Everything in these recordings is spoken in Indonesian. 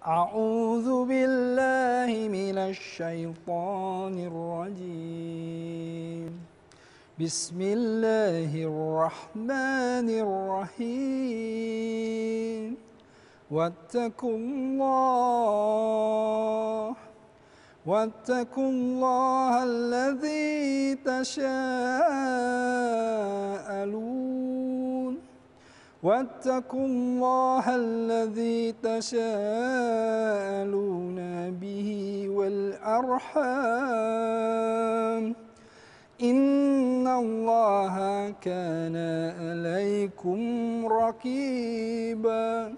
A'udzu billahi minasy syaithanir rajim. Bismillahirrahmanirrahim. Wattaqullaha alladzi tasaaluna bihi wal arham. Innallaha kana 'alaikum raqiba.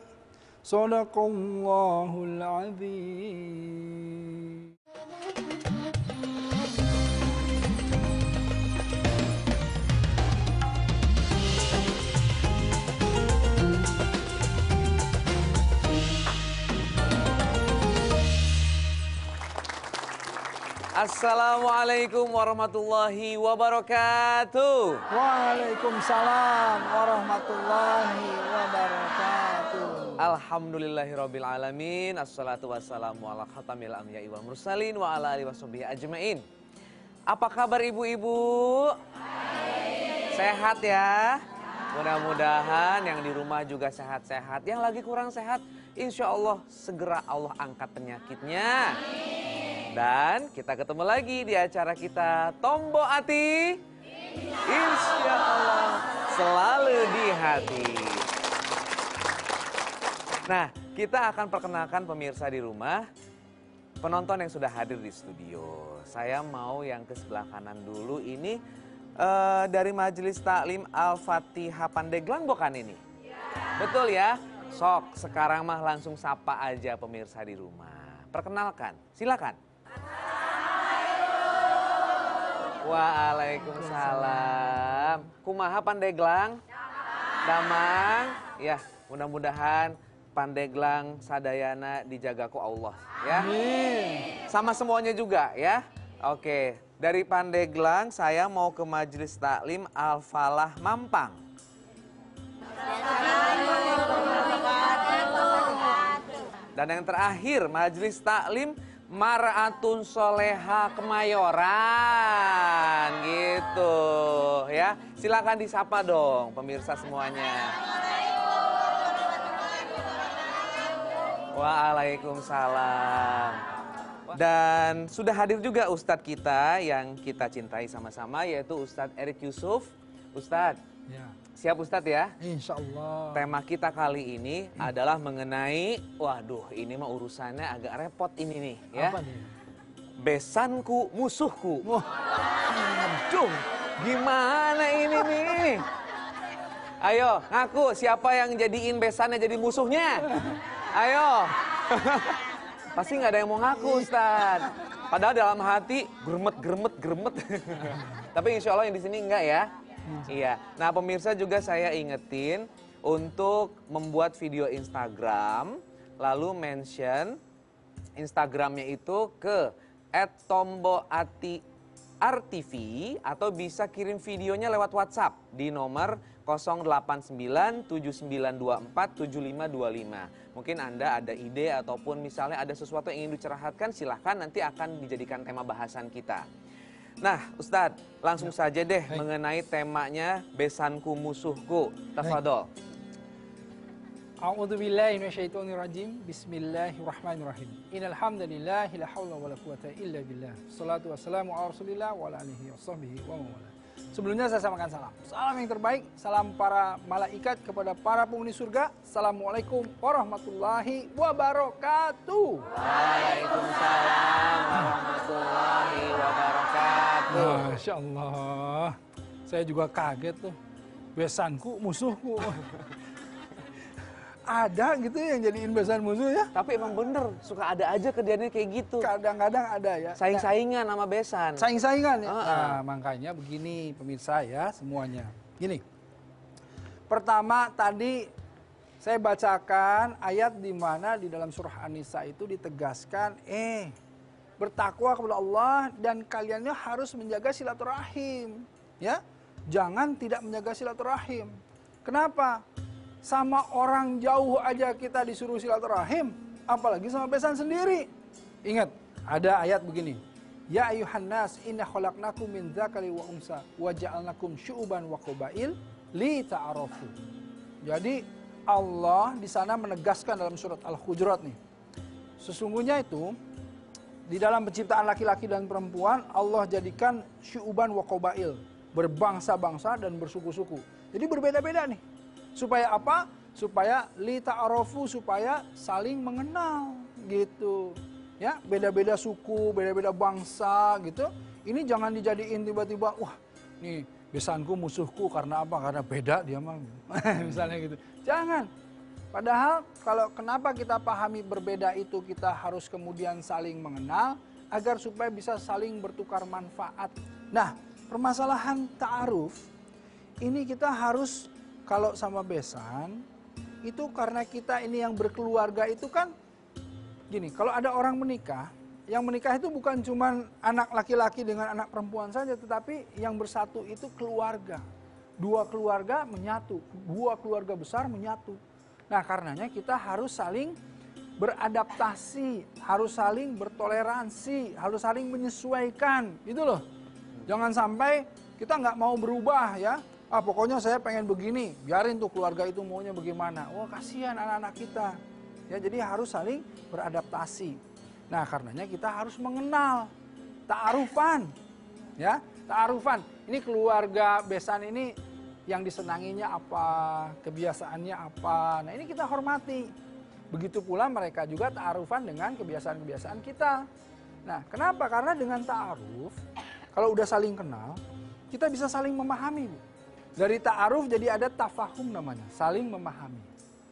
Shadaqallahul 'adzim. Assalamualaikum warahmatullahi wabarakatuh. Waalaikumsalam warahmatullahi wabarakatuh. Alhamdulillahirabbil alamin. Assalatu wassalamu ala khatamil anbiya'i wal mursalin wa ala alihi washabihi ajmain. Apa kabar ibu-ibu? Sehat ya? Mudah-mudahan yang di rumah juga sehat-sehat. Yang lagi kurang sehat, insya Allah segera Allah angkat penyakitnya. Dan kita ketemu lagi di acara kita Tombo Ati, insya Allah selalu di hati. Nah, kita akan perkenalkan pemirsa di rumah, penonton yang sudah hadir di studio. Saya mau yang ke sebelah kanan dulu, ini dari Majelis Taklim Al-Fatihah Pandeglang bukan ini? Betul ya? Sok, sekarang mah langsung sapa aja pemirsa di rumah. Perkenalkan, silakan. Waalaikumsalam. Kumaha Pandeglang? Damang. Ya, mudah-mudahan Pandeglang sadayana dijaga ku Allah ya. Amin. Sama semuanya juga ya. Oke, dari Pandeglang saya mau ke Majelis Taklim Al-Falah Mampang. Dan yang terakhir Majelis Taklim Mar'atun Soleha Kemayoran gitu ya. Silakan disapa dong pemirsa semuanya. Waalaikumsalam. Dan sudah hadir juga Ustadz kita yang kita cintai sama-sama, yaitu Ustadz Erik Yusuf. Ustadz, ya. Siap Ustadz ya? Insya Allah. Tema kita kali ini adalah mengenai, waduh ini mah urusannya agak repot ini nih ya. Apa nih? Besanku musuhku. Wah, aduh, gimana ini nih? Ayo, ngaku siapa yang jadiin besannya jadi musuhnya? Ayo. Pasti nggak ada yang mau ngaku Ustadz. Padahal dalam hati gremet. Tapi insya Allah yang di sini enggak ya. Iya. Nah pemirsa juga saya ingetin untuk membuat video Instagram, lalu mention Instagramnya itu ke @tomboati_rtv atau bisa kirim videonya lewat WhatsApp di nomor 08979247525. Mungkin Anda ada ide ataupun misalnya ada sesuatu yang ingin dicerahkan, silahkan nanti akan dijadikan tema bahasan kita. Nah Ustadz, langsung saja deh mengenai temanya besanku musuhku. Tafadhol. A'udzu billahi minasyaitonir rajim. Bismillahirrahmanirrahim. Innal hamdalillahi la haula wala quwata illa billah. Shalatu wassalamu ala Rasulillah wa ala alihi washabbihi wa mawala. Sebelumnya saya sampaikan salam. Salam yang terbaik, salam para malaikat kepada para penghuni surga. Assalamualaikum warahmatullahi wabarakatuh. Waalaikumsalam warahmatullahi wabarakatuh. Masya Allah. Saya juga kaget tuh. Besanku musuhku. Ada gitu yang jadiin besan musuh ya. Tapi emang bener, suka ada aja kejadian kayak gitu. Kadang-kadang ada ya. Saing-saingan sama besan. Saing-saingan ya. Nah, makanya begini pemirsa ya semuanya. Gini. Pertama tadi saya bacakan ayat di mana di dalam surah An-Nisa itu ditegaskan bertakwa kepada Allah dan kaliannya harus menjaga silaturahim. Ya. Jangan tidak menjaga silaturahim. Kenapa? Sama orang jauh aja kita disuruh silaturahim, apalagi sama besan sendiri. Ingat, ada ayat begini. Ya ayuhan nas inna khalaqnakum min dzakari wa unsa wa ja'alnakum syu'uban wa qabail li ta'arafu. Jadi Allah di sana menegaskan dalam surat Al-Hujurat nih. Sesungguhnya itu di dalam penciptaan laki-laki dan perempuan Allah jadikan syu'uban wa qabail, berbangsa-bangsa dan bersuku-suku. Jadi berbeda-beda nih. Supaya apa? Supaya li ta'arafu, supaya saling mengenal gitu. Ya, beda-beda suku, beda-beda bangsa gitu. Ini jangan dijadiin tiba-tiba, wah, nih besanku musuhku karena apa? Karena beda dia mah. Misalnya gitu. Jangan. Padahal kalau kenapa kita pahami berbeda itu kita harus kemudian saling mengenal agar supaya bisa saling bertukar manfaat. Nah, permasalahan ta'aruf ini kita harus kalau sama besan itu karena kita ini yang berkeluarga itu kan gini, kalau ada orang menikah, yang menikah itu bukan cuma anak laki-laki dengan anak perempuan saja, tetapi yang bersatu itu keluarga. Dua keluarga menyatu, dua keluarga besar menyatu. Nah, karenanya kita harus saling beradaptasi, harus saling bertoleransi, harus saling menyesuaikan, gitu loh. Jangan sampai kita nggak mau berubah ya. Ah, pokoknya saya pengen begini, biarin tuh keluarga itu maunya bagaimana. Wah, kasihan anak-anak kita. Ya, jadi harus saling beradaptasi. Nah, karenanya kita harus mengenal ta'arufan. Ya, ta'arufan. Ini keluarga besan ini yang disenanginya apa, kebiasaannya apa. Nah, ini kita hormati. Begitu pula mereka juga ta'arufan dengan kebiasaan-kebiasaan kita. Nah, kenapa? Karena dengan ta'aruf, kalau udah saling kenal, kita bisa saling memahami. Dari ta'aruf jadi ada tafahum namanya, saling memahami.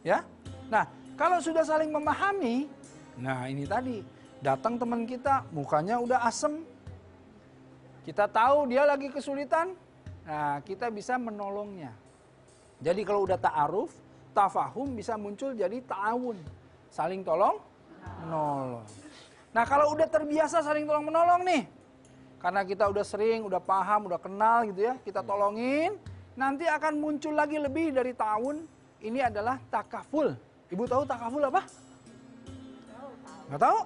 Ya. Nah, kalau sudah saling memahami, nah ini tadi, datang teman kita, mukanya udah asem. Kita tahu dia lagi kesulitan, nah kita bisa menolongnya. Jadi kalau udah ta'aruf, tafahum bisa muncul jadi ta'awun. Saling tolong, menolong. Nah kalau udah terbiasa saling tolong menolong nih, karena kita udah sering, udah paham, udah kenal gitu ya, kita tolongin, nanti akan muncul lagi lebih dari ta'awun, ini adalah takaful. Ibu tahu takaful apa? Nggak tahu?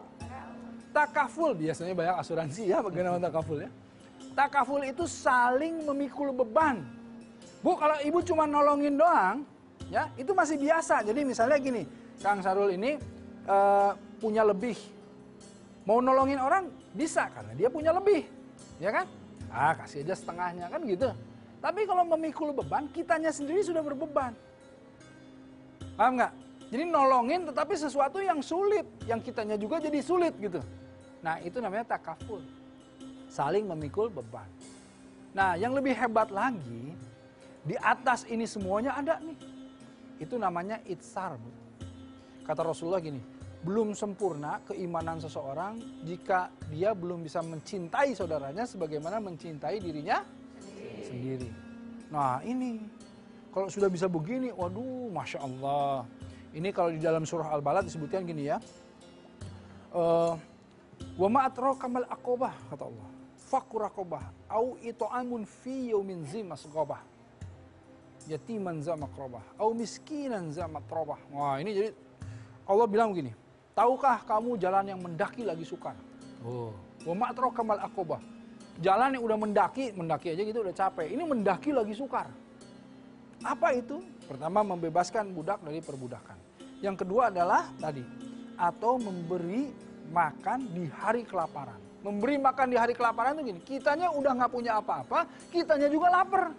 Takaful, biasanya banyak asuransi ya, bagaimana takaful ya. Takaful itu saling memikul beban. Bu, kalau ibu cuma nolongin doang, ya itu masih biasa. Jadi misalnya gini, Kang Sarul ini punya lebih. Mau nolongin orang bisa, karena dia punya lebih. Ya kan? Ah, kasih aja setengahnya, kan gitu. Tapi kalau memikul beban, kitanya sendiri sudah berbeban. Paham nggak? Jadi nolongin tetapi sesuatu yang sulit, yang kitanya juga jadi sulit gitu. Nah itu namanya takaful, saling memikul beban. Nah yang lebih hebat lagi, di atas ini semuanya ada nih. Itu namanya itsar. Kata Rasulullah gini, belum sempurna keimanan seseorang jika dia belum bisa mencintai saudaranya sebagaimana mencintai dirinya sendiri. Nah ini, kalau sudah bisa begini, waduh Masya Allah. Ini kalau di dalam surah Al-Balad disebutkan gini ya. Wa ma adraka mal aqabah, kata Allah. Fakku raqabah au it'amun fi yaumin zi masghabah. Yatiman za maqrabah au miskinan za matrabah. Wah, ini jadi Allah bilang begini. Tahukah kamu jalan yang mendaki lagi sukar? Oh. Wa ma adraka mal aqabah. Jalan yang udah mendaki aja gitu udah capek. Ini mendaki lagi sukar. Apa itu? Pertama, membebaskan budak dari perbudakan. Yang kedua adalah tadi, atau memberi makan di hari kelaparan. Memberi makan di hari kelaparan itu gini, kitanya udah nggak punya apa-apa, kitanya juga lapar.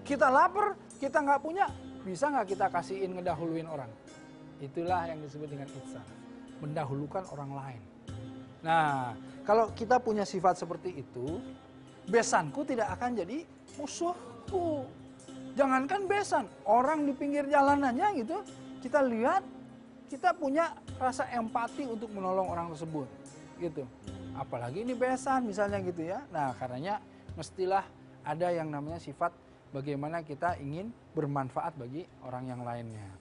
Kita lapar, kita nggak punya, bisa nggak kita kasihin ngedahuluin orang? Itulah yang disebut dengan ihsan, mendahulukan orang lain. Nah, kalau kita punya sifat seperti itu, besanku tidak akan jadi musuhku. Jangankan besan, orang di pinggir jalanannya gitu, kita lihat, kita punya rasa empati untuk menolong orang tersebut, gitu. Apalagi ini besan misalnya gitu ya. Nah, karenanya mestilah ada yang namanya sifat bagaimana kita ingin bermanfaat bagi orang yang lainnya.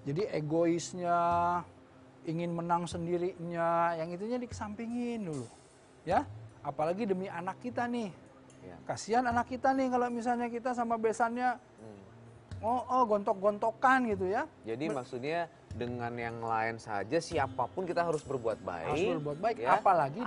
Jadi egoisnya, ingin menang sendirinya, yang itunya dikesampingin dulu, ya. Apalagi demi anak kita nih. Kasihan anak kita nih kalau misalnya kita sama besannya gontok-gontokan gitu ya. Jadi maksudnya dengan yang lain saja, siapapun kita harus berbuat baik. Harus berbuat baik, ya. apalagi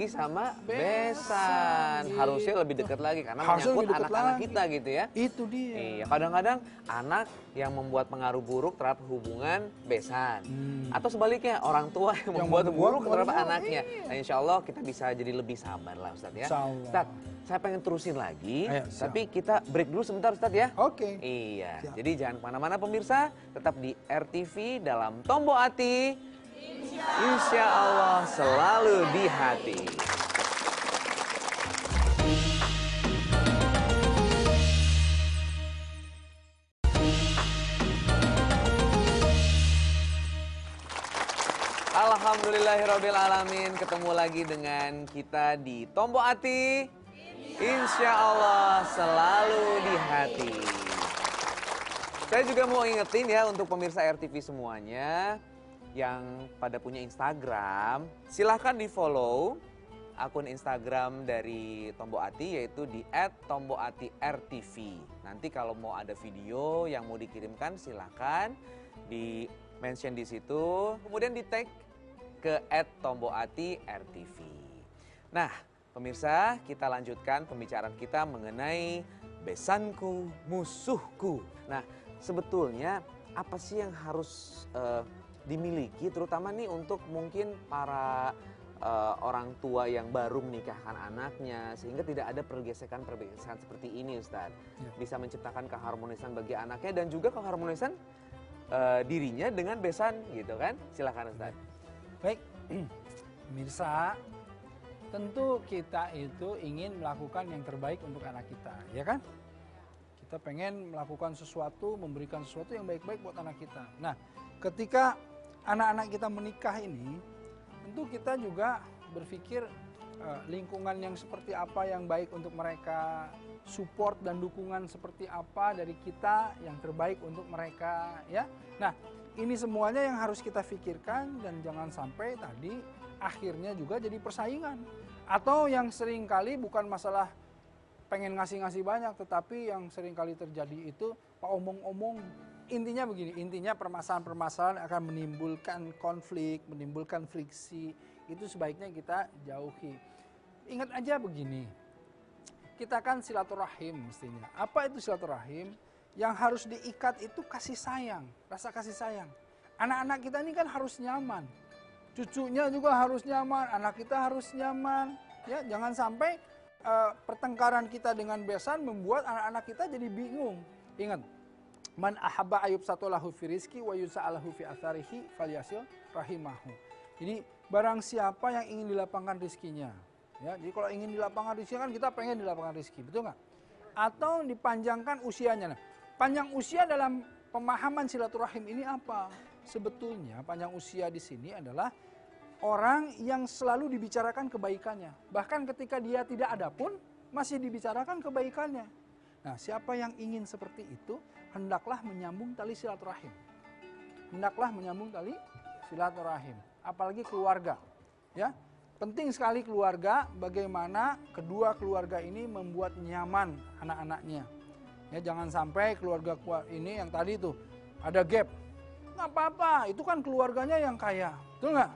sama besan. Harusnya lebih dekat lagi karena menyangkut anak-anak kita gitu ya. Itu dia. Iya, kadang-kadang anak yang membuat pengaruh buruk terhadap hubungan besan. Atau sebaliknya, orang tua yang membuat buruk terhadap anaknya. Nah, insya Allah kita bisa jadi lebih sabar lah Ustadz ya. Ustadz, saya pengen terusin lagi, tapi kita break dulu sebentar Ustadz ya. Oke. Iya, jadi jangan kemana-mana pemirsa, tetap di RTV dalam Tombo Ati. Insya Allah selalu di hati. Alhamdulillahirrabbilalamin, ketemu lagi dengan kita di Tombo Ati. Insya Allah selalu di hati. Saya juga mau ingetin ya untuk pemirsa RTV semuanya yang pada punya Instagram, silahkan di follow akun Instagram dari Tombo Ati yaitu di @tomboatirtv. Nanti kalau mau ada video yang mau dikirimkan silahkan di mention di situ, kemudian di tag ke @tomboatirtv. Nah, pemirsa, kita lanjutkan pembicaraan kita mengenai besanku musuhku. Nah, sebetulnya apa sih yang harus dimiliki, terutama nih untuk mungkin para orang tua yang baru menikahkan anaknya, sehingga tidak ada pergesekan-pergesekan seperti ini, Ustadz. Ya. Bisa menciptakan keharmonisan bagi anaknya dan juga keharmonisan dirinya dengan besan, gitu kan? Silakan, Ustadz. Baik, pemirsa, tentu kita itu ingin melakukan yang terbaik untuk anak kita, ya kan? Kita pengen melakukan sesuatu, memberikan sesuatu yang baik-baik buat anak kita. Nah, ketika anak-anak kita menikah ini, tentu kita juga berpikir lingkungan yang seperti apa yang baik untuk mereka, support dan dukungan seperti apa dari kita yang terbaik untuk mereka, ya. Nah, ini semuanya yang harus kita pikirkan dan jangan sampai tadi akhirnya juga jadi persaingan. Atau yang sering kali bukan masalah pengen ngasih-ngasih banyak, tetapi yang sering kali terjadi itu omong-omong. Intinya begini, intinya permasalahan-permasalahan akan menimbulkan konflik, menimbulkan friksi, itu sebaiknya kita jauhi. Ingat aja begini, kita kan silaturahim mestinya. Apa itu silaturahim? Yang harus diikat itu kasih sayang, rasa kasih sayang. Anak-anak kita ini kan harus nyaman, cucunya juga harus nyaman, anak kita harus nyaman. Ya, jangan sampai pertengkaran kita dengan besan membuat anak-anak kita jadi bingung. Ingat, man ahabba ayub satulahu fi rizki wa yusa'alahu fi atharihi falyasil rahimahu. Jadi barang siapa yang ingin dilapangkan rizkinya, ya, jadi kalau ingin dilapangkan rizkinya kan kita pengen dilapangkan rizki, betul nggak? Atau dipanjangkan usianya. Nah, panjang usia dalam pemahaman silaturahim ini apa? Sebetulnya panjang usia di sini adalah orang yang selalu dibicarakan kebaikannya. Bahkan ketika dia tidak ada pun masih dibicarakan kebaikannya. Nah, siapa yang ingin seperti itu, hendaklah menyambung tali silaturahim. Hendaklah menyambung tali silaturahim. Apalagi keluarga. Ya, penting sekali keluarga, bagaimana kedua keluarga ini membuat nyaman anak-anaknya. Ya, jangan sampai keluarga ini yang tadi itu ada gap. Nggak apa-apa, itu kan keluarganya yang kaya. Betul nggak?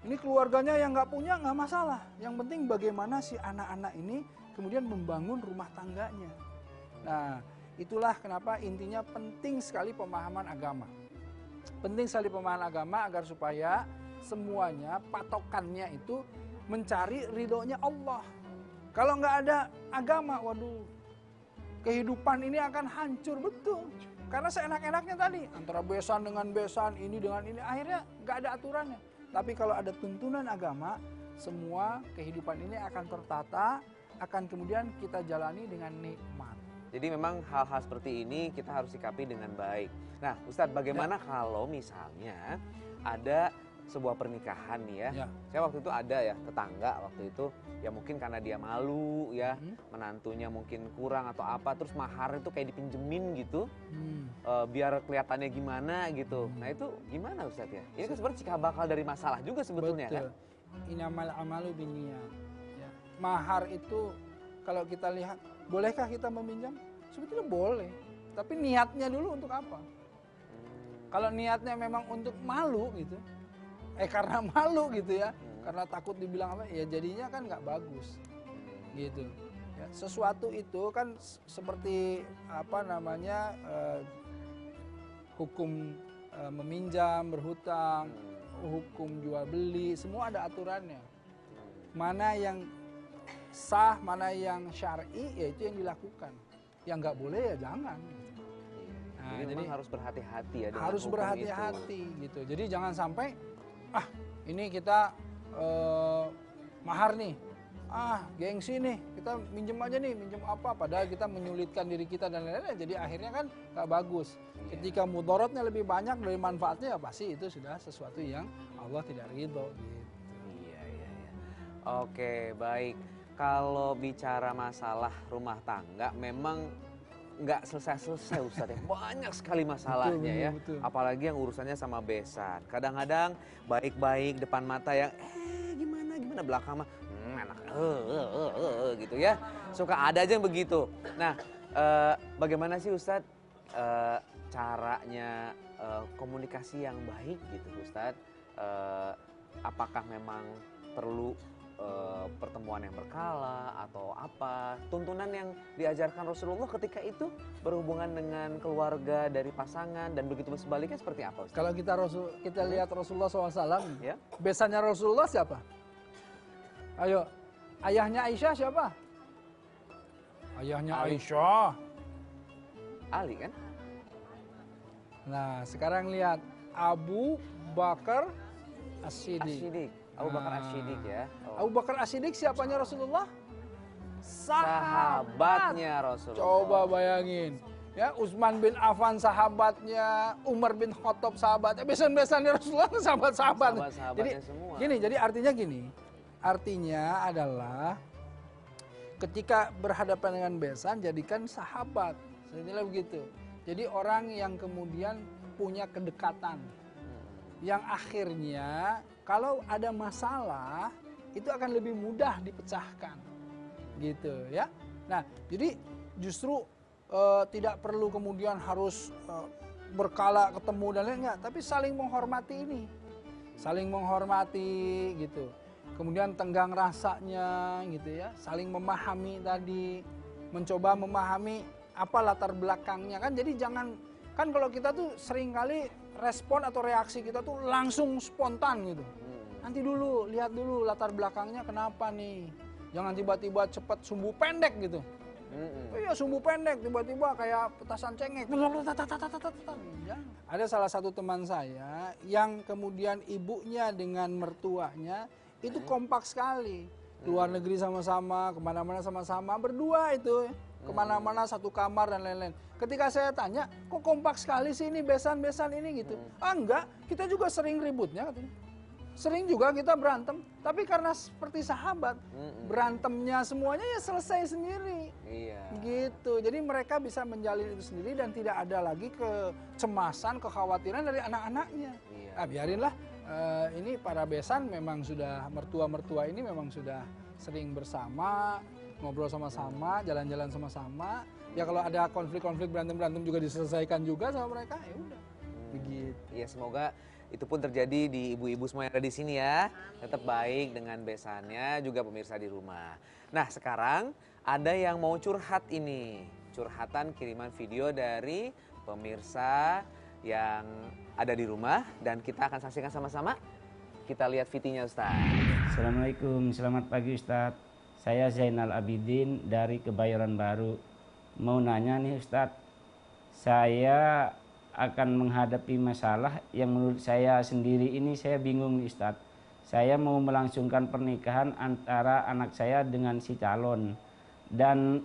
Ini keluarganya yang nggak punya, nggak masalah. Yang penting bagaimana si anak-anak ini kemudian membangun rumah tangganya. Nah, itulah kenapa intinya penting sekali pemahaman agama. Penting sekali pemahaman agama agar supaya semuanya patokannya itu mencari ridhonya Allah. Kalau nggak ada agama, waduh, kehidupan ini akan hancur betul. Karena seenak-enaknya tadi, antara besan dengan besan, ini dengan ini, akhirnya nggak ada aturannya. Tapi kalau ada tuntunan agama, semua kehidupan ini akan tertata, akan kemudian kita jalani dengan nikmat. Jadi memang hal-hal seperti ini kita harus sikapi dengan baik. Nah, Ustadz, bagaimana kalau misalnya ada sebuah pernikahan nih ya. Saya waktu itu ada ya tetangga waktu itu, ya mungkin karena dia malu ya, menantunya mungkin kurang atau apa, terus mahar itu kayak dipinjemin gitu, biar kelihatannya gimana gitu. Nah itu gimana Ustadz ya? Ini kan sebenarnya cikal bakal dari masalah juga sebetulnya. Betul. Kan? Innamal amalu binniyat. Ya. Mahar itu kalau kita lihat, bolehkah kita meminjam? Sebetulnya boleh, tapi niatnya dulu untuk apa? Kalau niatnya memang untuk malu gitu, karena malu gitu ya, karena takut dibilang apa, ya jadinya kan nggak bagus, gitu. Ya, sesuatu itu kan seperti apa namanya hukum meminjam, berhutang, hukum jual beli, semua ada aturannya. Mana yang sah, mana yang syar'i, ya itu yang dilakukan. Yang nggak boleh ya jangan. Nah, jadi memang harus berhati-hati ya dengan harus hukum berhati-hati itu. gitu. Jadi jangan sampai ini kita mahar nih, gengsi nih, kita minjem aja nih, minjem apa, padahal kita menyulitkan diri kita dan lain-lain. Jadi akhirnya kan nggak bagus. Ketika mudaratnya lebih banyak dari manfaatnya, ya pasti itu sudah sesuatu yang Allah tidak ridho gitu. Iya. Oke, baik. Kalau bicara masalah rumah tangga, memang nggak selesai-selesai Ustadz ya. Banyak sekali masalahnya betul. Apalagi yang urusannya sama besan. Kadang-kadang baik-baik depan mata yang gimana belakang mah enak gitu ya. Suka ada aja yang begitu. Nah, bagaimana sih Ustadz caranya komunikasi yang baik gitu Ustadz? Apakah memang perlu pertemuan yang berkala atau apa? Tuntunan yang diajarkan Rasulullah ketika itu berhubungan dengan keluarga dari pasangan dan begitu sebaliknya seperti apa Ustaz? Kalau kita lihat Rasulullah SAW, ya? Besannya Rasulullah siapa? Ayo, ayahnya Aisyah siapa? Ayahnya Aisyah Ali kan? Nah, sekarang lihat Abu Bakar As-Siddiq. Abu Bakar As-Siddiq ya. Abu Bakar As-Siddiq siapanya Rasulullah? Sahabatnya Rasulullah. Coba bayangin. Ya, Utsman bin Affan sahabatnya, Umar bin Khattab sahabatnya, besan-besannya Rasulullah sahabat-sahabat. Jadi semua. Jadi artinya gini. Artinya adalah ketika berhadapan dengan besan jadikan sahabat. Sebenarnya begitu. Jadi orang yang kemudian punya kedekatan. Yang akhirnya kalau ada masalah itu akan lebih mudah dipecahkan. Gitu ya. Nah, jadi justru tidak perlu kemudian harus berkala ketemu dan lain-lain, tapi saling menghormati ini. Saling menghormati gitu. Kemudian tenggang rasanya gitu ya, saling memahami tadi, mencoba memahami apa latar belakangnya kan. Jadi jangan, kan kalau kita tuh seringkali respon atau reaksi kita tuh langsung spontan gitu. Nanti dulu, lihat dulu latar belakangnya kenapa nih. Jangan tiba-tiba cepat sumbu pendek gitu. Iya, sumbu pendek tiba-tiba kayak petasan cengek. Ada salah satu teman saya yang kemudian ibunya dengan mertuanya itu kompak sekali. Luar negeri sama-sama, kemana-mana sama-sama, berdua itu. Kemana-mana satu kamar dan lain-lain. Ketika saya tanya, kok kompak sekali sih ini besan-besan ini gitu. Enggak, kita juga sering ributnya katanya. Sering juga kita berantem, tapi karena seperti sahabat, berantemnya semuanya ya selesai sendiri. Iya. Gitu. Jadi mereka bisa menjalin itu sendiri dan tidak ada lagi kecemasan, kekhawatiran dari anak-anaknya. Iya. Biarinlah, ini para besan memang sudah, mertua-mertua ini memang sudah sering bersama, ngobrol sama-sama, jalan-jalan sama-sama. Ya kalau ada konflik-konflik, berantem-berantem juga diselesaikan juga sama mereka, ya udah. Begitu. Ya semoga itu pun terjadi di ibu-ibu semua yang ada di sini ya. Tetap baik dengan besannya, juga pemirsa di rumah. Nah sekarang ada yang mau curhat ini. Curhatan kiriman video dari pemirsa yang ada di rumah. Dan kita akan saksikan sama-sama. Kita lihat VT-nya Ustaz. Assalamualaikum, selamat pagi Ustaz. Saya Zainal Abidin dari Kebayoran Baru. Mau nanya nih Ustaz, saya akan menghadapi masalah yang menurut saya sendiri ini saya bingung nih Ustaz. Saya mau melangsungkan pernikahan antara anak saya dengan si calon. Dan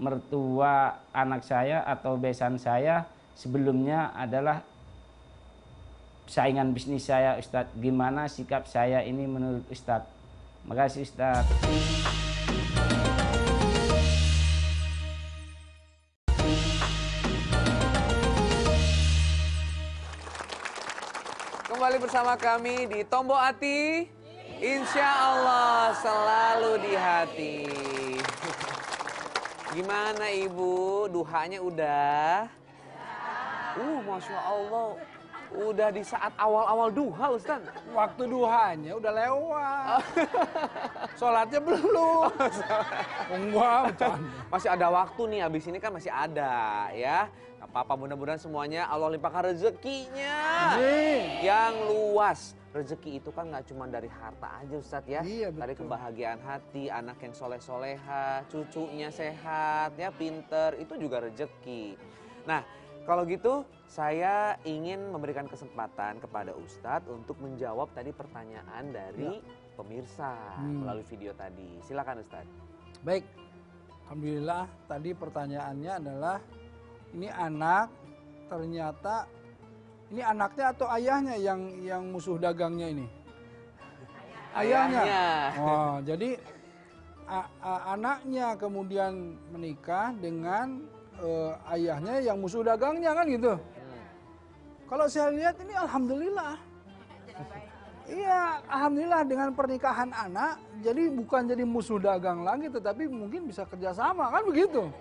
mertua anak saya atau besan saya sebelumnya adalah saingan bisnis saya Ustaz. Gimana sikap saya ini menurut Ustaz? Makasih Ustaz. Kembali bersama kami di Tombo Ati, insya Allah selalu di hati. Gimana Ibu, duhanya udah? Masya Allah, Udah di saat awal-awal duha, Ustaz. Waktu duhanya udah lewat. Sholatnya belum. Enggak, bercanda. Masih ada waktu nih, habis ini kan masih ada ya. Gak apa-apa, mudah-mudahan semuanya Allah limpahkan rezekinya yang luas. Rezeki itu kan gak cuma dari harta aja, Ustadz ya. Iya, betul. Dari kebahagiaan hati, anak yang soleh-soleha, cucunya sehat, ya pinter, itu juga rezeki. Nah, kalau gitu saya ingin memberikan kesempatan kepada Ustadz untuk menjawab tadi pertanyaan dari pemirsa melalui video tadi. Silakan Ustadz. Baik, alhamdulillah tadi pertanyaannya adalah ini anak ternyata ini anaknya atau ayahnya yang musuh dagangnya ini? Ayahnya. Oh, jadi anaknya kemudian menikah dengan ayahnya yang musuh dagangnya kan gitu. Kalau saya lihat ini alhamdulillah. Iya, alhamdulillah dengan pernikahan anak, jadi bukan jadi musuh dagang lagi, tetapi mungkin bisa kerjasama kan begitu.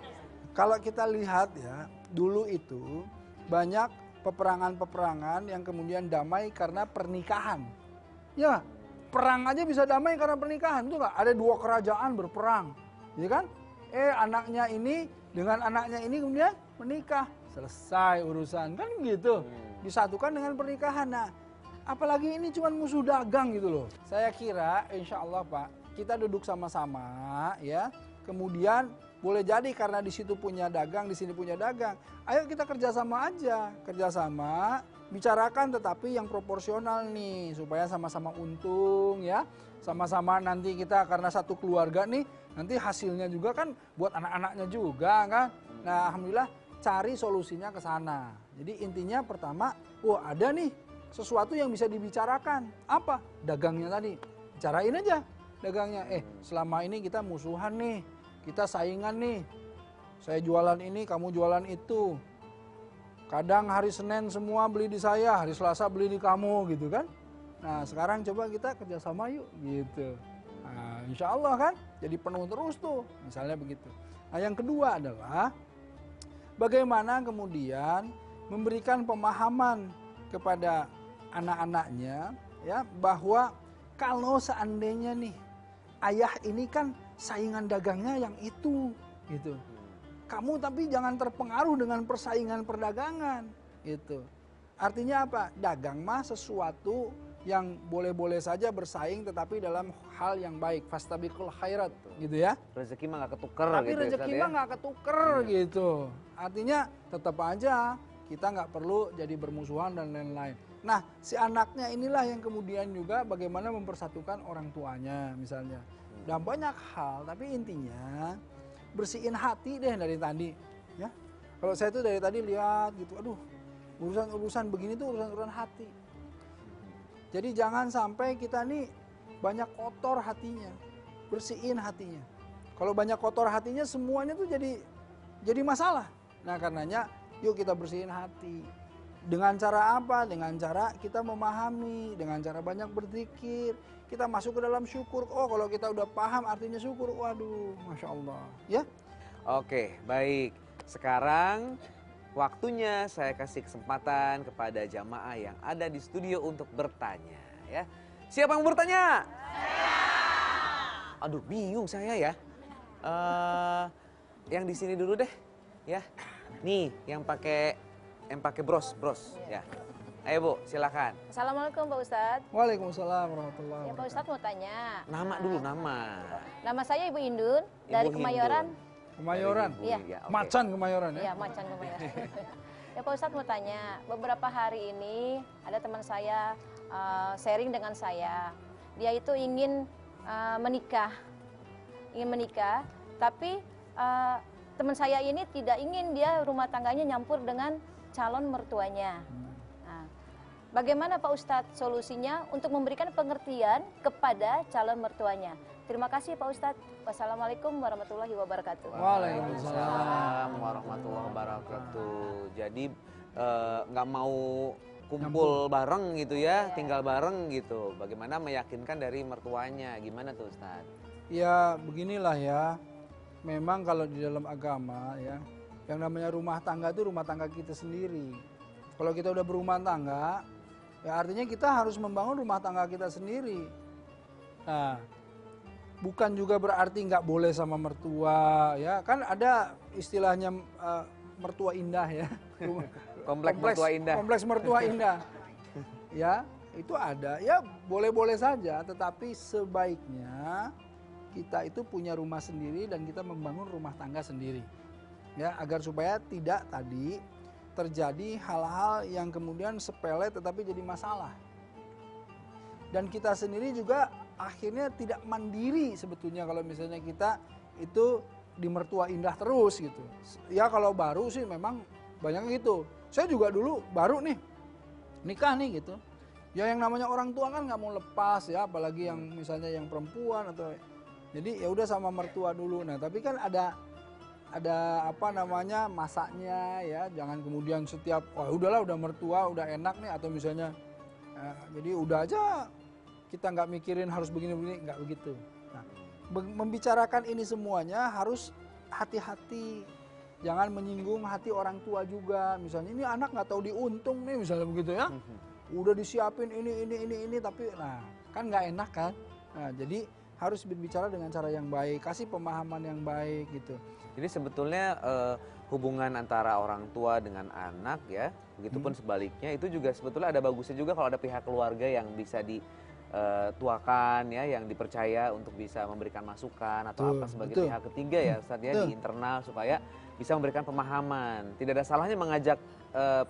Kalau kita lihat ya, dulu itu banyak peperangan-peperangan yang kemudian damai karena pernikahan. Ya, perang aja bisa damai karena pernikahan, itu nggak? Ada dua kerajaan berperang, ya kan? Anaknya ini dengan anaknya ini kemudian menikah, selesai urusan kan gitu. Disatukan dengan pernikahan. Nah, apalagi ini cuma musuh dagang gitu loh. Saya kira insya Allah Pak, kita duduk sama-sama ya. Kemudian boleh jadi karena di situ punya dagang, di sini punya dagang. Ayo kita kerjasama aja, kerjasama, bicarakan tetapi yang proporsional nih supaya sama-sama untung ya. Sama-sama nanti kita karena satu keluarga nih, nanti hasilnya juga kan buat anak-anaknya juga kan. Nah, alhamdulillah cari solusinya ke sana. Jadi intinya pertama, ada nih sesuatu yang bisa dibicarakan. Apa? Dagangnya tadi. Bicarain aja dagangnya. Selama ini kita musuhan nih. Kita saingan nih. Saya jualan ini, kamu jualan itu. Kadang hari Senin semua beli di saya, hari Selasa beli di kamu gitu kan. Nah sekarang coba kita kerjasama yuk gitu. Nah insya Allah kan jadi penuh terus tuh. Misalnya begitu. Nah yang kedua adalah bagaimana kemudian memberikan pemahaman kepada anak-anaknya ya bahwa kalau seandainya nih ayah ini kan saingan dagangnya yang itu gitu. Kamu tapi jangan terpengaruh dengan persaingan perdagangan gitu. Artinya apa? Dagang mah sesuatu yang boleh-boleh saja bersaing tetapi dalam hal yang baik. Fastabiqul khairat gitu ya. Rezeki mah gak ketuker tapi gitu. Tapi rezeki mah gak ketuker gitu. Artinya tetap aja kita nggak perlu jadi bermusuhan dan lain-lain. Nah si anaknya inilah yang kemudian juga bagaimana mempersatukan orang tuanya misalnya. Dan banyak hal tapi intinya bersihin hati deh dari tadi ya. Kalau saya tuh dari tadi lihat gitu, aduh urusan-urusan begini tuh urusan-urusan hati. Jadi jangan sampai kita nih banyak kotor hatinya, bersihin hatinya. Kalau banyak kotor hatinya semuanya tuh jadi masalah. Nah karenanya yuk kita bersihin hati. Dengan cara apa? Dengan cara kita memahami, dengan cara banyak berzikir. Kita masuk ke dalam syukur. Oh kalau kita udah paham artinya syukur, waduh Masya Allah. Ya? Oke baik, sekarang waktunya saya kasih kesempatan kepada jamaah yang ada di studio untuk bertanya ya. Siapa yang bertanya? Aduh bingung saya ya. Yang di sini dulu deh ya. Nih yang pakai bros ya. Ayo Bu, silakan. Assalamualaikum Pak Ustadz. Waalaikumsalam warahmatullahi Ya Pak Ustadz mau tanya. Nama dulu nama. Nama saya Ibu Indun dari Kemayoran. Kemayoran? Iya. Ya, okay. Macan Kemayoran ya? Iya, Macan Kemayoran. Ya Pak Ustadz mau tanya, beberapa hari ini ada teman saya sharing dengan saya. Dia itu ingin menikah, tapi teman saya ini tidak ingin dia rumah tangganya nyampur dengan calon mertuanya. Nah, bagaimana Pak Ustadz solusinya untuk memberikan pengertian kepada calon mertuanya? Terima kasih Pak Ustadz. Wassalamualaikum warahmatullahi wabarakatuh. Waalaikumsalam warahmatullahi wabarakatuh. Jadi nggak mau kumpul bareng gitu ya, tinggal bareng gitu. Bagaimana meyakinkan dari mertuanya? Gimana tuh Ustadz? Ya beginilah ya. Memang kalau di dalam agama ya, yang namanya rumah tangga itu rumah tangga kita sendiri. Kalau kita udah berumah tangga, ya artinya kita harus membangun rumah tangga kita sendiri. Nah, bukan juga berarti nggak boleh sama mertua, ya kan ada istilahnya mertua indah ya. Kompleks mertua indah. Kompleks mertua indah. Ya, itu ada. Ya boleh-boleh saja, tetapi sebaiknya kita itu punya rumah sendiri dan kita membangun rumah tangga sendiri. Ya, agar supaya tidak tadi terjadi hal-hal yang kemudian sepele tetapi jadi masalah. Dan kita sendiri juga akhirnya tidak mandiri sebetulnya kalau misalnya kita itu di mertua indah terus gitu. Ya kalau baru sih memang banyak gitu. Saya juga dulu baru nih nikah nih gitu. Ya yang namanya orang tua kan nggak mau lepas ya, apalagi yang misalnya yang perempuan atau jadi ya udah sama mertua dulu. Nah tapi kan ada apa namanya masaknya ya, jangan kemudian setiap wah udahlah udah mertua udah enak nih atau misalnya jadi udah aja kita nggak mikirin harus begini-begini, nggak begitu. Nah, membicarakan ini semuanya harus hati-hati, jangan menyinggung hati orang tua juga. Misalnya ini anak nggak tahu diuntung nih, misalnya begitu ya, udah disiapin ini, tapi nah kan nggak enak kan. Nah, jadi harus berbicara dengan cara yang baik, kasih pemahaman yang baik gitu. Jadi sebetulnya hubungan antara orang tua dengan anak ya, begitupun sebaliknya itu juga sebetulnya ada bagusnya juga kalau ada pihak keluarga yang bisa dituakan ya, yang dipercaya untuk bisa memberikan masukan atau apa sebagai pihak ketiga ya Ustaz ya di internal supaya bisa memberikan pemahaman. Tidak ada salahnya mengajak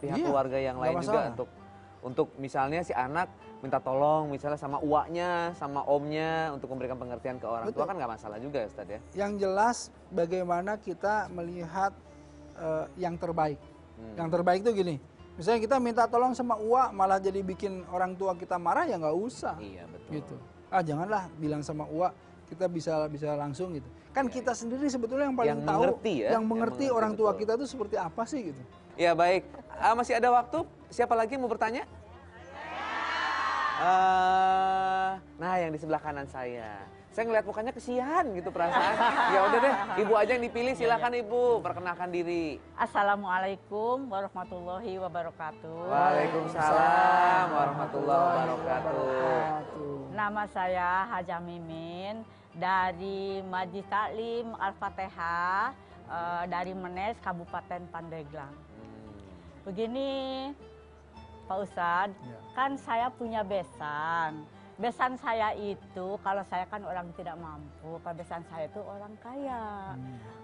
pihak keluarga yang lain juga untuk misalnya si anak minta tolong misalnya sama uaknya, sama omnya untuk memberikan pengertian ke orang tua kan nggak masalah juga Ustaz ya. Yang jelas bagaimana kita melihat yang terbaik. Yang terbaik itu gini. Misalnya kita minta tolong sama uak malah jadi bikin orang tua kita marah ya nggak usah. Iya betul. Gitu. Janganlah bilang sama uak, kita bisa langsung gitu. Kan kita sendiri sebetulnya yang paling tahu, yang mengerti orang tua kita itu seperti apa sih gitu. Ya baik, masih ada waktu. Siapa lagi yang mau bertanya? Nah yang di sebelah kanan saya. Saya ngeliat mukanya kesian gitu perasaan. Ya udah deh, ibu aja yang dipilih. Silakan ibu, perkenalkan diri. Assalamualaikum warahmatullahi wabarakatuh. Waalaikumsalam warahmatullahi wabarakatuh. Nama saya Haja Mimin dari Majlis Taklim Al-Fatihah dari Menes, Kabupaten Pandeglang. Begini Pak Ustadz, kan saya punya besan. Besan saya itu, kalau saya kan orang tidak mampu, kalau besan saya itu orang kaya.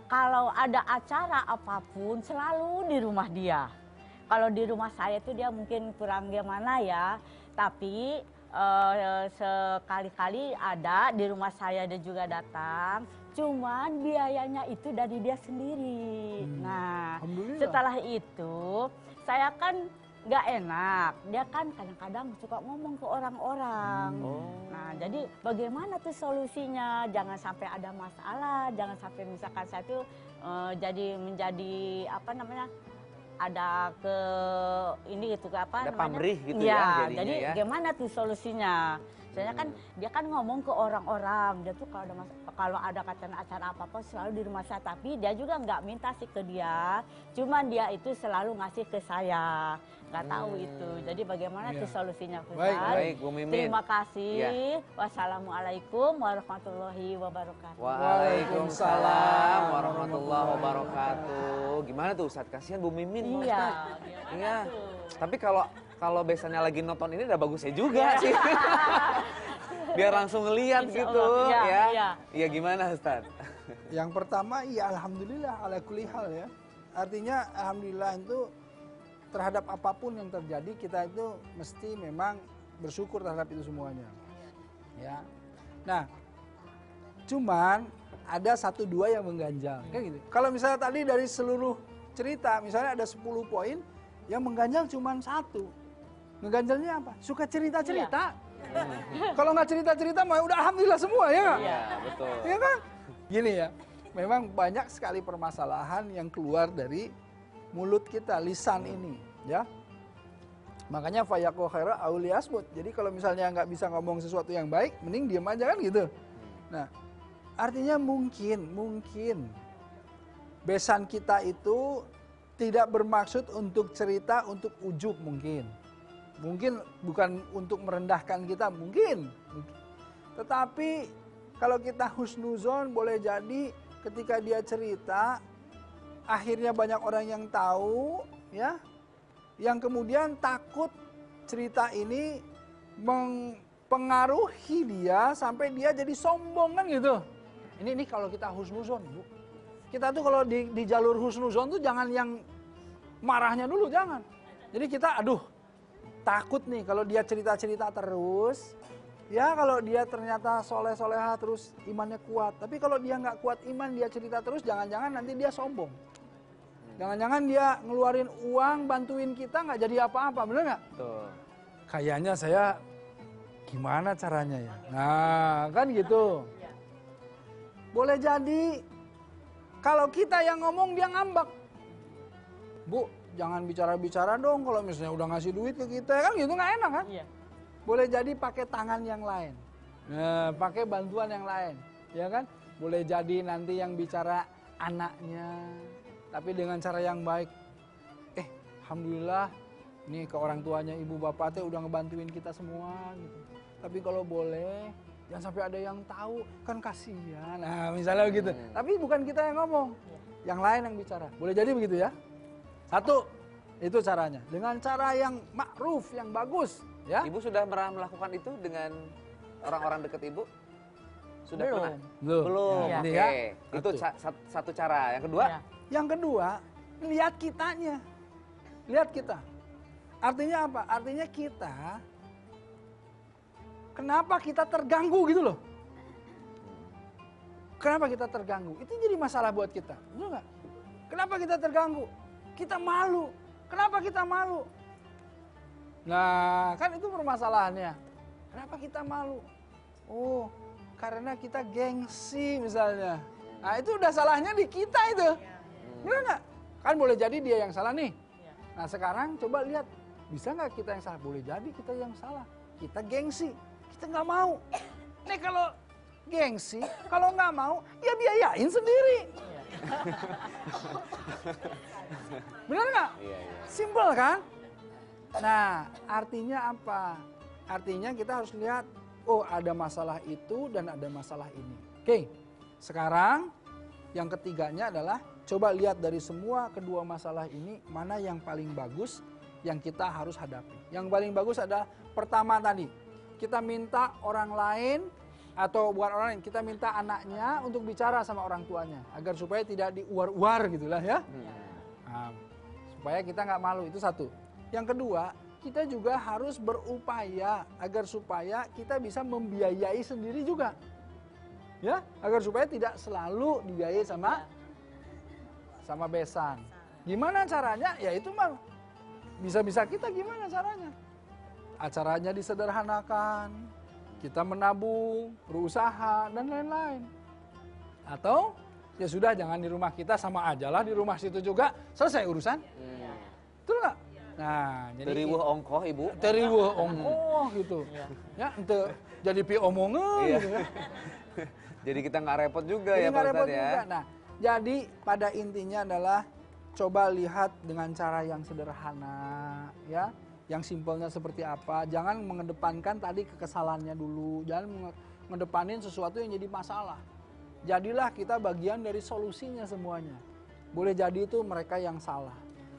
Kalau ada acara apapun selalu di rumah dia. Kalau di rumah saya itu dia mungkin kurang gimana ya, tapi sekali-kali ada di rumah saya dia juga datang. Cuman biayanya itu dari dia sendiri. Nah, setelah itu saya kan nggak enak, dia kan kadang-kadang suka ngomong ke orang-orang. Nah, jadi bagaimana tuh solusinya? Jangan sampai ada masalah, jangan sampai misalkan saya tuh menjadi apa namanya? Ada ke ini gitu apa ada namanya? Pamrih gitu ya. Jadinya Jadi ya. gimana tuh solusinya? Soalnya kan dia kan ngomong ke orang-orang, dia tuh kalau ada acara apa-apa selalu di rumah saya, tapi dia juga nggak minta sih ke dia, cuman dia itu selalu ngasih ke saya, nggak tahu itu. Jadi bagaimana tuh solusinya? Baik, Bu Mimin. Terima kasih. Wassalamualaikum warahmatullahi wabarakatuh. Waalaikumsalam warahmatullahi wabarakatuh. Gimana tuh Ustadz? Kasihan Bu Mimin. Iya. Tapi kalau besannya lagi nonton ini udah bagusnya juga sih. Biar langsung ngeliat gitu ya. Iya gimana Ustaz? Yang pertama ya alhamdulillah ala kulli hal ya. Artinya alhamdulillah itu terhadap apapun yang terjadi kita itu mesti memang bersyukur terhadap itu semuanya. Ya. Nah, cuman ada 1-2 yang mengganjal. Kan gitu. Kalau misalnya tadi dari seluruh cerita misalnya ada 10 poin, yang mengganjal cuma 1. Ngeganjalnya apa? Suka cerita-cerita. Kalau nggak cerita-cerita mah udah alhamdulillah semua ya. Iya, betul. Iya kan? Gini ya, memang banyak sekali permasalahan yang keluar dari mulut kita, lisan ini, ya. Makanya fayaqul khaira aw liyasmut. Jadi kalau misalnya nggak bisa ngomong sesuatu yang baik, mending diam aja kan gitu. Nah, artinya mungkin besan kita itu tidak bermaksud untuk cerita untuk ujub mungkin. Mungkin bukan untuk merendahkan kita, mungkin. Tetapi kalau kita husnuzon boleh jadi ketika dia cerita akhirnya banyak orang yang tahu ya, yang kemudian takut cerita ini mempengaruhi dia sampai dia jadi sombong kan gitu. Ini kalau kita husnuzon, Bu. Kita tuh kalau di jalur husnuzon tuh jangan yang marahnya dulu, jangan. Jadi kita takut nih kalau dia cerita-cerita terus, ya kalau dia ternyata soleh-soleha terus imannya kuat. Tapi kalau dia nggak kuat iman, dia cerita terus, jangan-jangan nanti dia sombong. Jangan-jangan dia ngeluarin uang bantuin kita nggak jadi apa-apa, bener nggak? Kayaknya saya gimana caranya ya? Nah kan gitu. Boleh jadi kalau kita yang ngomong dia ngambek. Bu, jangan bicara-bicara dong kalau misalnya udah ngasih duit ke kita, kan gitu nggak enak kan? Iya. Boleh jadi pakai tangan yang lain, nah, pakai bantuan yang lain, ya kan? Boleh jadi nanti yang bicara anaknya, tapi dengan cara yang baik. Alhamdulillah, nih ke orang tuanya ibu bapak teh udah ngebantuin kita semua gitu. Tapi kalau boleh, jangan sampai ada yang tahu, kan kasihan. Nah misalnya gitu, tapi bukan kita yang ngomong, yang lain yang bicara. Boleh jadi begitu ya? Satu, itu caranya. Dengan cara yang ma'ruf, yang bagus. Ya? Ibu sudah pernah melakukan itu dengan orang-orang dekat Ibu? Sudah Belum. pernah? Belum. Ya. Oke, Ya. itu satu cara. Yang kedua? Ya. Yang kedua, lihat kitanya. Lihat kita. Artinya apa? Artinya kita, kenapa kita terganggu gitu loh. Kenapa kita terganggu? Itu jadi masalah buat kita. Betul nggak? Kenapa kita terganggu? Kita malu. Kenapa kita malu? Nah, kan itu permasalahannya. Kenapa kita malu? Oh, karena kita gengsi misalnya. Nah, itu udah salahnya di kita itu. Benar nggak? Kan boleh jadi dia yang salah nih. Nah, sekarang coba lihat. Bisa nggak kita yang salah? Boleh jadi kita yang salah. Kita gengsi. Kita nggak mau. Nih kalau gengsi, kalau nggak mau, ya biayain sendiri. Benar nggak? Simpel kan? Nah, artinya apa? Artinya kita harus lihat, oh ada masalah itu dan ada masalah ini. Oke, sekarang yang ketiganya adalah coba lihat dari semua kedua masalah ini, mana yang paling bagus yang kita harus hadapi. Yang paling bagus adalah pertama tadi, kita minta orang lain, atau bukan orang lain, kita minta anaknya untuk bicara sama orang tuanya agar supaya tidak diuar-uar gitulah ya. Nah, supaya kita nggak malu, itu satu. Yang kedua, kita juga harus berupaya agar supaya kita bisa membiayai sendiri juga, ya, agar supaya tidak selalu dibiayai sama besan. Gimana caranya? Ya itu mah bisa-bisa kita gimana caranya? Acaranya disederhanakan. Kita menabung, berusaha, dan lain-lain. Atau, ya sudah jangan di rumah kita, sama aja lah di rumah situ juga, selesai urusan. Betul nggak? Nah, jadi teriwuh ongkoh Ibu. Teriwuh ongkoh gitu. Ya, ente jadi pi omongan gitu ya. Jadi kita nggak repot juga Jadi ya Pak repot Ustadz ya. juga. Nah, jadi pada intinya adalah coba lihat dengan cara yang sederhana, ya. Yang simpelnya seperti apa, jangan mengedepankan tadi kekesalannya dulu, jangan mengedepanin sesuatu yang jadi masalah. Jadilah kita bagian dari solusinya semuanya. Boleh jadi itu mereka yang salah,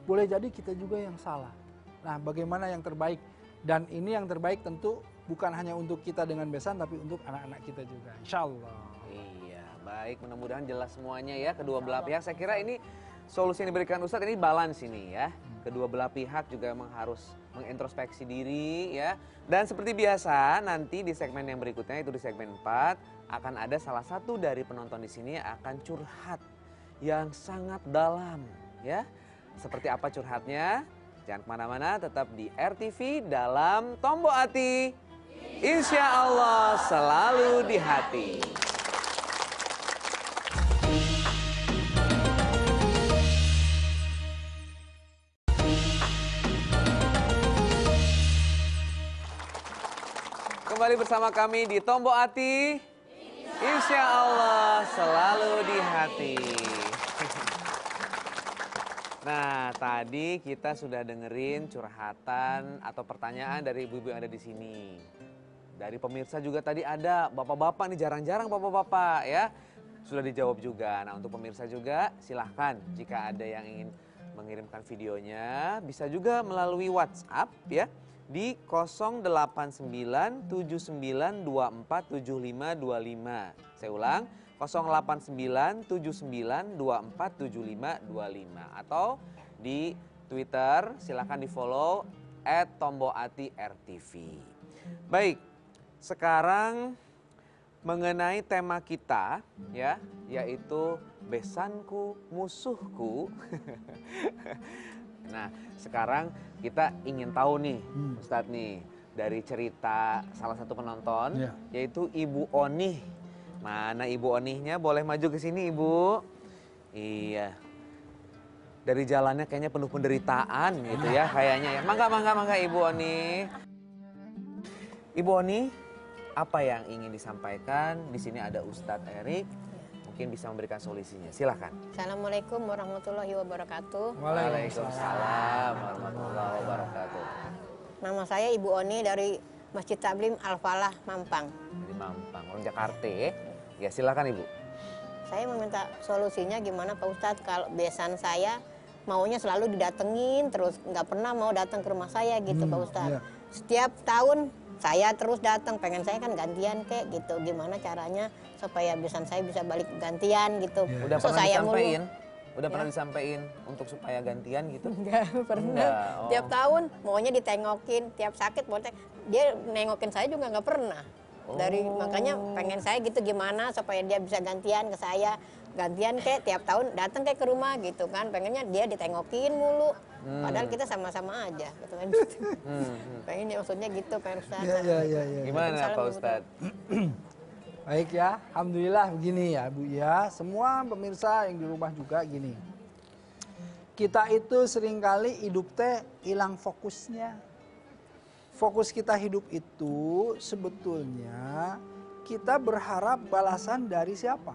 boleh jadi kita juga yang salah. Nah, bagaimana yang terbaik? Dan ini yang terbaik tentu bukan hanya untuk kita dengan besan, tapi untuk anak-anak kita juga, insya Allah. Iya, baik, mudah-mudahan jelas semuanya ya, kedua belah pihak. Saya kira ini solusi yang diberikan Ustadz ini balance ini ya. Kedua belah pihak juga memang harus mengintrospeksi diri ya. Dan seperti biasa nanti di segmen yang berikutnya, itu di segmen 4, akan ada salah satu dari penonton di sini yang akan curhat yang sangat dalam ya. Seperti apa curhatnya? Jangan kemana-mana, tetap di RTV dalam Tombo Ati. Insya Allah selalu di hati. Kembali bersama kami di Tombo Ati, Insya Allah selalu di hati. Nah, tadi kita sudah dengerin curhatan atau pertanyaan dari ibu-ibu yang ada di sini. Dari pemirsa juga tadi ada, bapak-bapak nih jarang-jarang bapak-bapak ya. Sudah dijawab juga. Nah, untuk pemirsa juga silahkan jika ada yang ingin mengirimkan videonya, bisa juga melalui WhatsApp ya di 08979247525. Saya ulang, 08979247525 atau di Twitter silahkan di follow @tomboati_rtv. Baik, sekarang mengenai tema kita ya, yaitu besanku musuhku. Nah, sekarang kita ingin tahu nih Ustadz nih dari cerita salah satu penonton yaitu Ibu Onih. Mana Ibu Onihnya? Boleh maju ke sini Ibu. Iya. Dari jalannya kayaknya penuh penderitaan gitu ya kayaknya ya. Mangga Ibu Onih. Ibu Onih, apa yang ingin disampaikan? Di sini ada Ustadz Erik. Mungkin bisa memberikan solusinya. Silahkan. Assalamualaikum warahmatullahi wabarakatuh. Waalaikumsalam warahmatullahi wabarakatuh. Nama saya Ibu Oni dari Masjid Taklim Al-Falah, Mampang. Dari Mampang, orang Jakarta ya. Ya silakan Ibu. Saya meminta solusinya gimana Pak Ustadz kalau besan saya maunya selalu didatengin terus nggak pernah mau datang ke rumah saya gitu Pak Ustadz. Setiap tahun saya terus datang, pengen saya kan gantian kayak gitu. Gimana caranya supaya besan saya bisa balik gantian gitu. Udah pernah disampaikan? Udah pernah disampaikan untuk supaya gantian gitu? Enggak pernah. Tiap tahun maunya ditengokin, tiap sakit dia nengokin saya juga nggak pernah. Makanya pengen saya gitu gimana supaya dia bisa gantian ke saya. Gantian kayak tiap tahun datang kayak ke rumah gitu kan. Pengennya dia ditengokin mulu. Padahal kita sama-sama aja gitu kan. Pengen maksudnya gitu Pak Ustadz. Iya. Gimana Pak Ustadz? Baik ya, alhamdulillah begini ya Bu ya. Semua pemirsa yang di rumah juga gini. Kita itu seringkali hidup teh hilang fokusnya. Fokus kita hidup itu sebetulnya kita berharap balasan dari siapa?